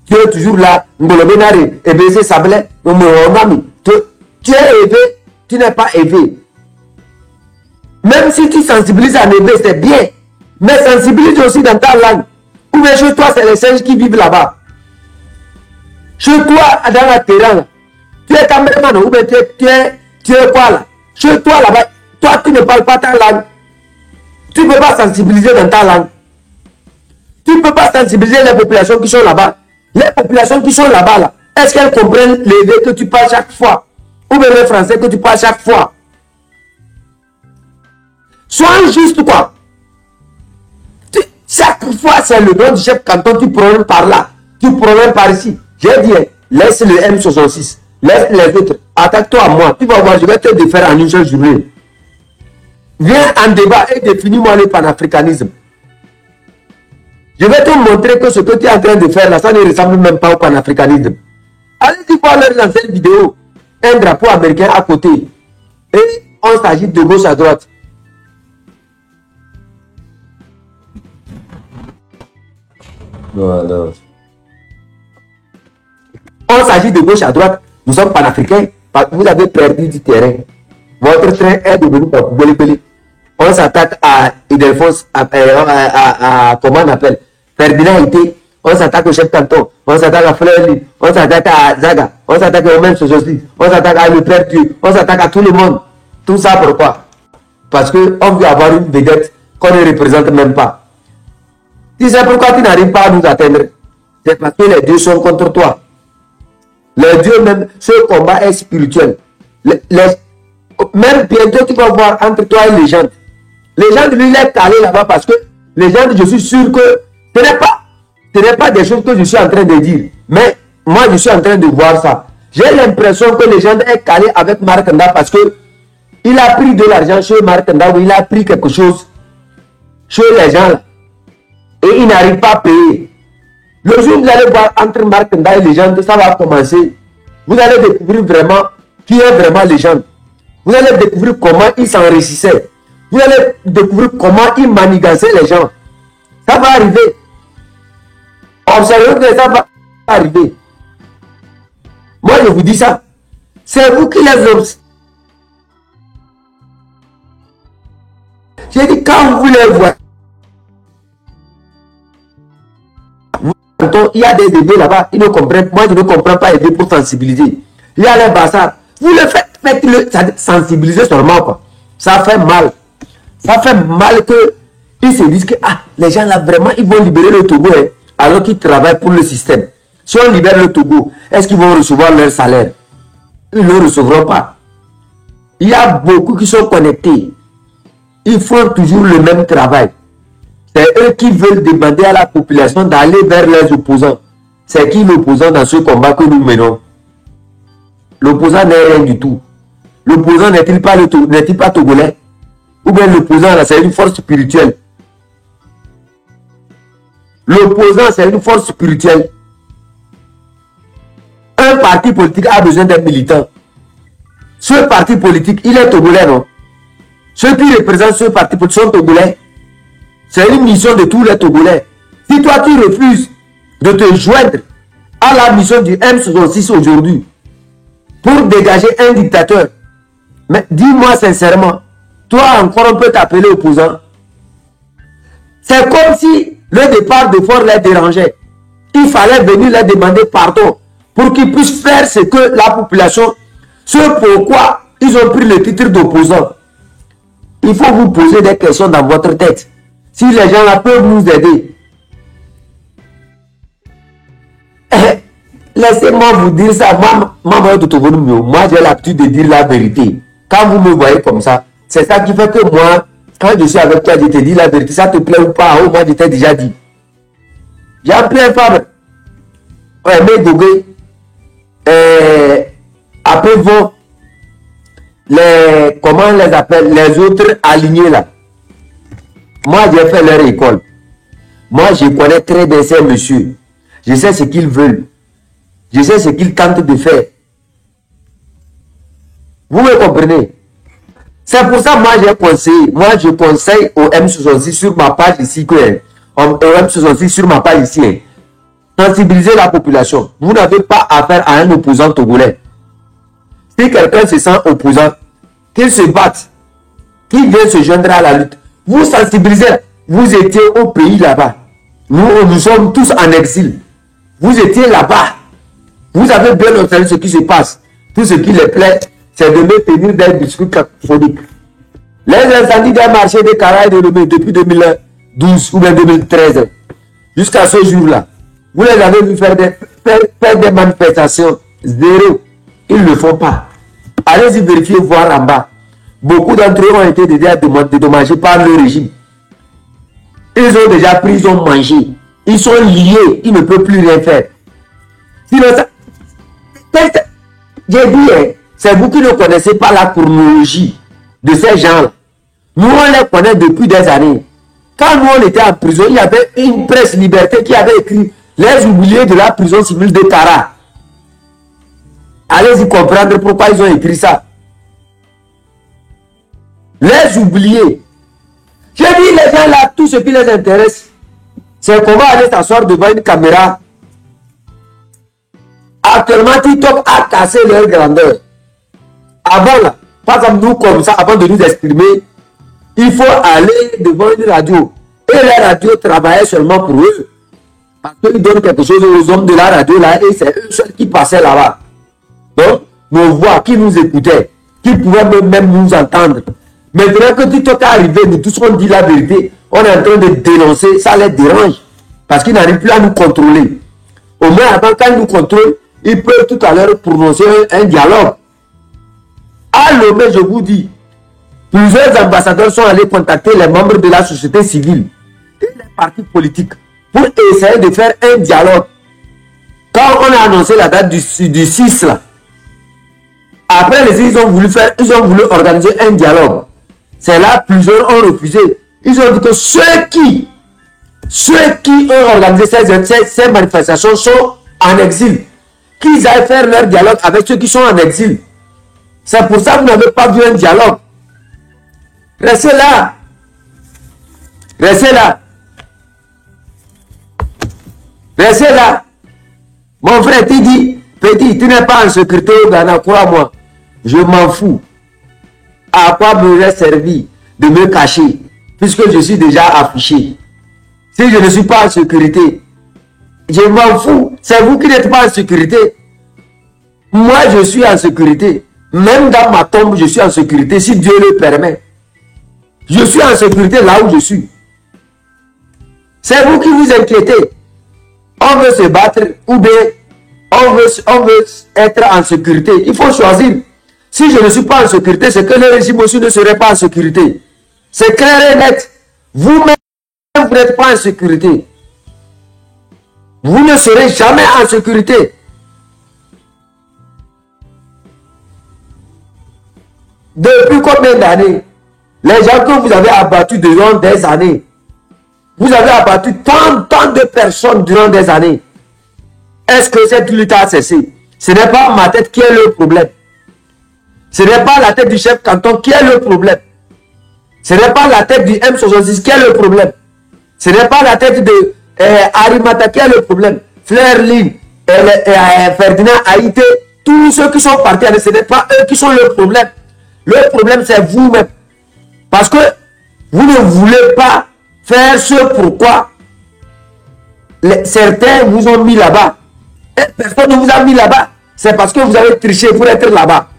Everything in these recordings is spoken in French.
Tu es toujours là, Ngolobenari, et baiser Sablé, tu es élevé, tu n'es pas élevé. Même si tu sensibilises à élever, c'est bien. Mais sensibilise aussi dans ta langue. Ou bien chez toi, c'est les singes qui vivent là-bas. Chez toi, dans la terrain, tu es caméraman, ou bien tu es quoi là? Chez toi là-bas, toi tu ne parles pas ta langue. Tu ne peux pas sensibiliser dans ta langue. Tu ne peux pas sensibiliser les populations qui sont là-bas. Les populations qui sont là-bas, là, est-ce qu'elles comprennent l'élevé que tu parles chaque fois? Ou bien le français que tu parles chaque fois? Sois juste quoi. Chaque fois, c'est le nom du chef canton, tu promènes par là. Tu promènes par ici. J'ai dit, laisse le M66. Laisse les autres. Attaque-toi à moi. Tu vas voir, je vais te défaire en une seule journée. Viens en débat et définis-moi le panafricanisme. Je vais te montrer que ce que tu es en train de faire là, ça ne ressemble même pas au panafricanisme. Allez-y voir leur ancienne vidéo. Un drapeau américain à côté. Et on s'agite de gauche à droite. Voilà. On s'agit de gauche à droite. Nous sommes panafricains. Vous avez perdu du terrain. Votre train est devenu Bolibeli. On s'attaque à Idelphonse, comment on appelle, Ferdinand Ité. On s'attaque au chef canton. On s'attaque à Fleury. On s'attaque à Zaga. On s'attaque au même socialiste. On s'attaque à le Père Dieu. On s'attaque à tout le monde. Tout ça pourquoi? Parce qu'on veut avoir une vedette qu'on ne représente même pas. Tu sais pourquoi tu n'arrives pas à nous atteindre? C'est parce que les dieux sont contre toi. Les dieux même, ce combat est spirituel. Même bientôt tu vas voir entre toi et les gens. Les gens lui laissent aller là-bas parce que les gens, je suis sûr que ce n'est pas des choses que je suis en train de dire. Mais moi, je suis en train de voir ça. J'ai l'impression que les gens sont calés avec Marc Nda parce que il a pris de l'argent chez Marc Nda ou il a pris quelque chose chez les gens là. Et il n'arrive pas à payer. Le jour où vous allez voir entre Marc Nda et les gens, ça va commencer. Vous allez découvrir vraiment qui est vraiment les gens. Vous allez découvrir comment ils s'enrichissaient. Vous allez découvrir comment ils manigançaient les gens. Ça va arriver. Observez que ça va arriver. Moi, je vous dis ça. C'est vous qui les observez. J'ai dit, quand vous les voyez, il y a des bébés là-bas, ils ne comprennent. Moi, je ne comprends pas aider pour sensibiliser. Il y a les bassards. Vous le faites, faites-le sensibiliser seulement, quoi. Ça fait mal. Ça fait mal que ils se disent que les gens là, vraiment, ils vont libérer le Togo, hein, alors qu'ils travaillent pour le système. Si on libère le Togo, est-ce qu'ils vont recevoir leur salaire? Ils ne le recevront pas. Il y a beaucoup qui sont connectés. Ils font toujours le même travail. C'est eux qui veulent demander à la population d'aller vers les opposants. C'est qui l'opposant dans ce combat que nous menons? L'opposant n'est rien du tout. L'opposant n'est-il pas togolais? Ou bien l'opposant, c'est une force spirituelle. L'opposant, c'est une force spirituelle. Un parti politique a besoin d'un militant. Ce parti politique, il est togolais, non? Ceux qui représentent ce parti politique sont togolais. C'est une mission de tous les Togolais. Si toi, tu refuses de te joindre à la mission du M66 aujourd'hui pour dégager un dictateur, mais dis-moi sincèrement, toi encore on peut t'appeler opposant. C'est comme si le départ de Fort les dérangeait. Il fallait venir leur demander pardon pour qu'ils puissent faire ce que la population, ce pourquoi ils ont pris le titre d'opposant. Il faut vous poser des questions dans votre tête. Si les gens là peuvent nous aider. Laissez-moi vous dire ça. Moi, j'ai l'habitude de dire la vérité. Quand vous me voyez comme ça, c'est ça qui fait que moi, quand je suis avec toi, je te dis la vérité. Ça te plaît ou pas? Oh, moi, je t'ai déjà dit. J'ai appelé un femme. Mais Gogé. Après, vont les, comment on les appelle, les autres alignés là. Moi, j'ai fait leur école. Moi, je connais très bien ces messieurs. Je sais ce qu'ils veulent. Je sais ce qu'ils tentent de faire. Vous me comprenez? C'est pour ça, moi, j'ai conseillé. Moi, je conseille au M66 sur ma page ici. Au M66 sur ma page ici. Sensibiliser la population. Vous n'avez pas affaire à un opposant togolais. Si quelqu'un se sent opposant, qu'il se batte, qu'il vient se joindre à la lutte. Vous sensibilisez. Vous étiez au pays là-bas. Nous sommes tous en exil. Vous étiez là-bas. Vous avez bien observé ce qui se passe. Tout ce qui les plaît, c'est de me tenir des discours cacophoniques. Les incendies des marchés de Kara et de Lomé depuis 2012 ou bien 2013, jusqu'à ce jour-là, vous les avez vu faire des manifestations. Zéro. Ils ne le font pas. Allez-y vérifier, voir en bas. Beaucoup d'entre eux ont été déjà dédommagés par le régime. Ils ont déjà pris, ils ont mangé. Ils sont liés, ils ne peuvent plus rien faire. Sinon, j'ai dit, c'est vous qui ne connaissez pas la chronologie de ces gens-là. Nous, on les connaît depuis des années. Quand nous, on était en prison, il y avait une presse liberté qui avait écrit les oubliés de la prison civile de Kara. Allez-y comprendre pourquoi ils ont écrit ça. Les oubliés. Je dis, les gens là, tout ce qui les intéresse, c'est qu'on va aller s'asseoir devant une caméra. Actuellement, TikTok a cassé leur grandeur. Avant là, par exemple, nous comme ça, avant de nous exprimer, il faut aller devant une radio. Et la radio travaillait seulement pour eux. Parce qu'ils donnent quelque chose aux hommes de la radio là, et c'est eux seuls qui passaient là-bas. Donc, nos voix qui nous écoutaient, qui pouvaient même nous entendre. Maintenant que TikTok est arrivé, nous tous on dit la vérité, on est en train de dénoncer, ça les dérange. Parce qu'ils n'arrivent plus à nous contrôler. Au moins, avant quand ils nous contrôlent, ils peuvent tout à l'heure prononcer un dialogue. À Lomé, je vous dis, plusieurs ambassadeurs sont allés contacter les membres de la société civile et les partis politiques pour essayer de faire un dialogue. Quand on a annoncé la date du 6 là, après les ils ont voulu organiser un dialogue. C'est là plusieurs ont refusé. Ils ont dit que ceux qui ont organisé ces manifestations sont en exil. Qu'ils aillent faire leur dialogue avec ceux qui sont en exil. C'est pour ça que vous n'avez pas vu un dialogue. Restez là. Restez là. Restez là. Mon frère, tu dis, petit, tu n'es pas en sécurité au Ghana, crois-moi. Je m'en fous. À quoi m'aurait servi de me cacher, puisque je suis déjà affiché. Si je ne suis pas en sécurité, je m'en fous. C'est vous qui n'êtes pas en sécurité. Moi, je suis en sécurité. Même dans ma tombe, je suis en sécurité, si Dieu le permet. Je suis en sécurité là où je suis. C'est vous qui vous inquiétez. On veut se battre ou bien on veut être en sécurité. Il faut choisir. Si je ne suis pas en sécurité, c'est que le régime aussi ne serait pas en sécurité. C'est clair et net. Vous-même, vous n'êtes pas en sécurité. Vous ne serez jamais en sécurité. Depuis combien d'années? Les gens que vous avez abattus durant des années. Vous avez abattu tant de personnes durant des années. Est-ce que cette lutte a cessé? Ce n'est pas ma tête qui est le problème. Ce n'est pas la tête du chef canton qui est le problème. Ce n'est pas la tête du M66 qui est le problème. Ce n'est pas la tête de Arimata qui est le problème. Fleur Lynn, Ferdinand Haïté, tous ceux qui sont partis, ce n'est pas eux qui sont le problème. Le problème, c'est vous-même. Parce que vous ne voulez pas faire ce pourquoi certains vous ont mis là-bas. Et personne ne vous a mis là-bas. C'est parce que vous avez triché pour être là-bas.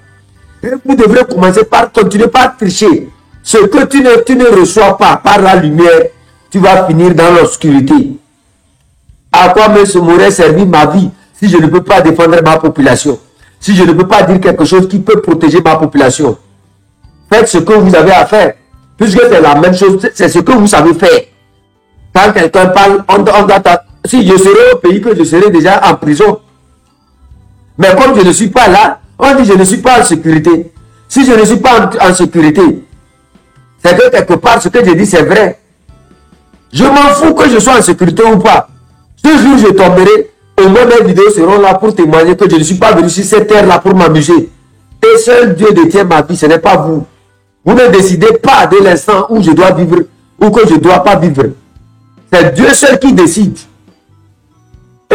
Et vous devrez commencer par continuer par tricher. Ce que tu ne reçois pas par la lumière, tu vas finir dans l'obscurité. À quoi m'aurait servi ma vie si je ne peux pas défendre ma population? Si je ne peux pas dire quelque chose qui peut protéger ma population? Faites ce que vous avez à faire. Puisque c'est la même chose, c'est ce que vous savez faire. Quand quelqu'un parle, on doit... Si je serais au pays, que je serais déjà en prison. Mais comme je ne suis pas là, on dit je ne suis pas en sécurité. Si je ne suis pas en sécurité, c'est que quelque part, ce que je dis, c'est vrai. Je m'en fous que je sois en sécurité ou pas. Ce jour, je tomberai. Au moins, mes vidéos seront là pour témoigner que je ne suis pas venu sur cette terre-là pour m'amuser. Et seul Dieu détient ma vie, ce n'est pas vous. Vous ne décidez pas de l'instant où je dois vivre ou que je ne dois pas vivre. C'est Dieu seul qui décide.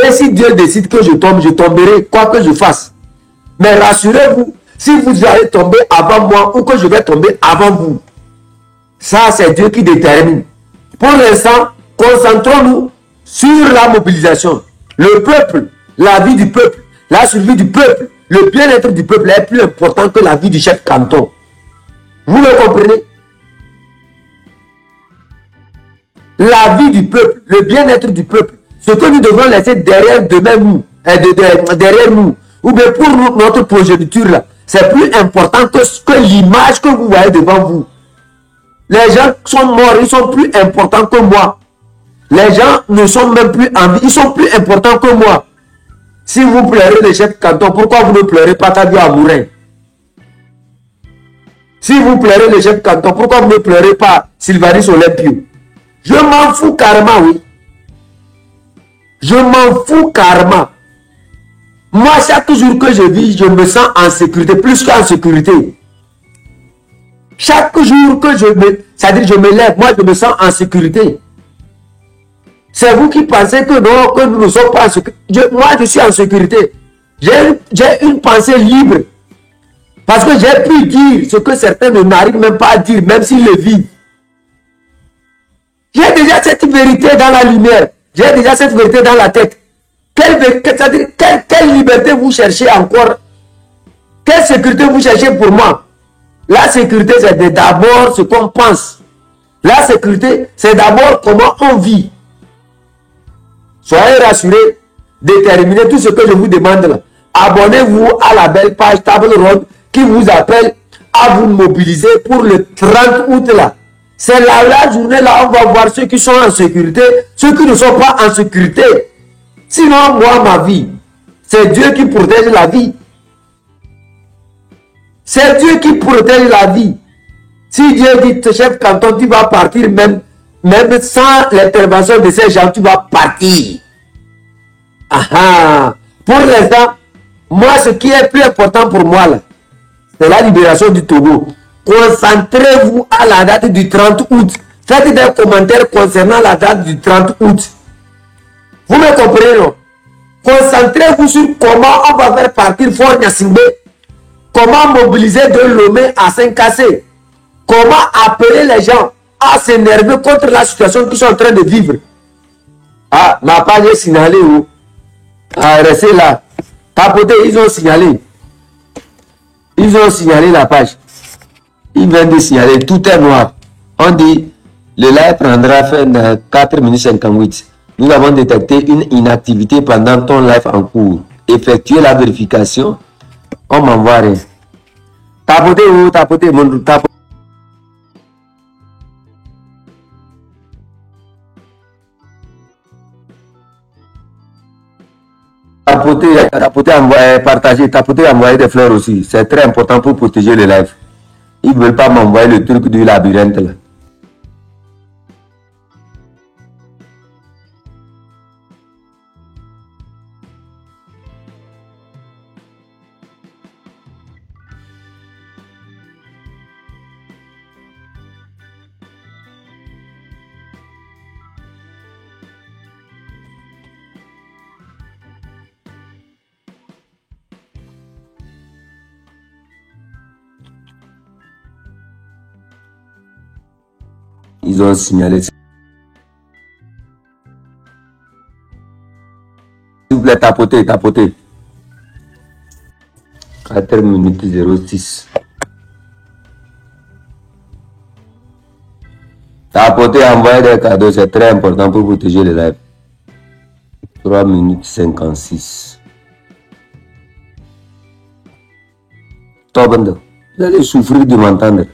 Et si Dieu décide que je tombe, je tomberai, quoi que je fasse. Mais rassurez-vous, si vous allez tomber avant moi ou que je vais tomber avant vous, ça c'est Dieu qui détermine. Pour l'instant, concentrons-nous sur la mobilisation. Le peuple, la vie du peuple, la survie du peuple, le bien-être du peuple est plus important que la vie du chef canton. Vous le comprenez? La vie du peuple, le bien-être du peuple, ce que nous devons laisser derrière derrière nous, ou bien pour nous, notre progéniture là, c'est plus important que l'image que vous voyez devant vous. Les gens sont morts, ils sont plus importants que moi. Les gens ne sont même plus en vie, ils sont plus importants que moi. Si vous pleurez le chef canton, pourquoi vous ne pleurez pas Tadio Amourin? Si vous pleurez le chef canton, pourquoi vous ne pleurez pas Sylvanis Olympio? Je m'en fous carrément, oui. Je m'en fous carrément. Moi, chaque jour que je vis, je me sens en sécurité, plus qu'en sécurité. Chaque jour que c'est-à-dire je me lève, moi je me sens en sécurité. C'est vous qui pensez que non, que nous ne sommes pas en sécurité. Moi, je suis en sécurité. J'ai une pensée libre. Parce que j'ai pu dire ce que certains n'arrivent même pas à dire, même s'ils le vivent. J'ai déjà cette vérité dans la lumière. J'ai déjà cette vérité dans la tête. Quelle liberté vous cherchez encore? Quelle sécurité vous cherchez pour moi? La sécurité, c'est d'abord ce qu'on pense. La sécurité, c'est d'abord comment on vit. Soyez rassurés, déterminez tout ce que je vous demande là. Abonnez-vous à la belle page Table Ronde qui vous appelle à vous mobiliser pour le 30 août là. C'est la journée là, on va voir ceux qui sont en sécurité, ceux qui ne sont pas en sécurité. Sinon, moi, ma vie, c'est Dieu qui protège la vie. C'est Dieu qui protège la vie. Si Dieu dit, chef canton, tu vas partir même sans l'intervention de ces gens, tu vas partir. Ah, pour l'instant, moi, ce qui est plus important pour moi, là, c'est la libération du Togo. Concentrez-vous à la date du 30 août. Faites des commentaires concernant la date du 30 août. Vous me comprenez, non? Concentrez-vous sur comment on va faire partir Fort Gnassingbé. Comment mobiliser de Lomé à Saint-Cassé. Comment appeler les gens à s'énerver contre la situation qu'ils sont en train de vivre. Ah, ma page est signalée où? Ah, restez là. Tapotez, ils ont signalé. Ils ont signalé la page. Ils viennent de signaler. Tout est noir. On dit, le live prendra fin de 4 minutes 58. Nous avons détecté une inactivité pendant ton live en cours. Effectuez la vérification. On m'envoie rien. Tapotez où? Tapotez, mon tapotez. Tapoter, envoyer, partager, tapoter, envoyer des fleurs aussi. C'est très important pour protéger les lives. Ils ne veulent pas m'envoyer le truc du labyrinthe là. Ils ont signalé. S'il vous plaît, tapotez, tapotez. 4 minutes 06. Tapotez, envoyer des cadeaux, c'est très important pour protéger les lives. 3 minutes 56. Tobando, vous allez souffrir de m'entendre.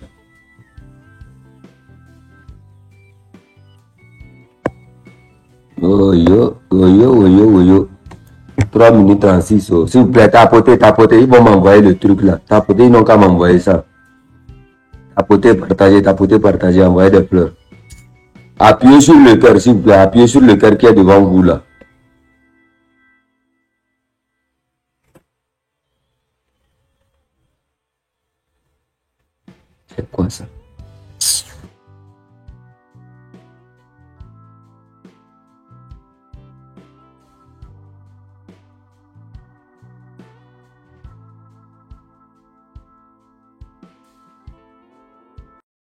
Oh yo, oh yo, oh yo, oh yo. 3 minutes 36. Oh. S'il vous plaît, tapotez, tapotez. Ils vont m'envoyer le truc là. Tapotez, ils n'ont qu'à m'envoyer ça. Tapotez, partagez, envoyez des fleurs. Appuyez sur le cœur, s'il vous plaît. Appuyez sur le cœur qui est devant vous là. C'est quoi ça?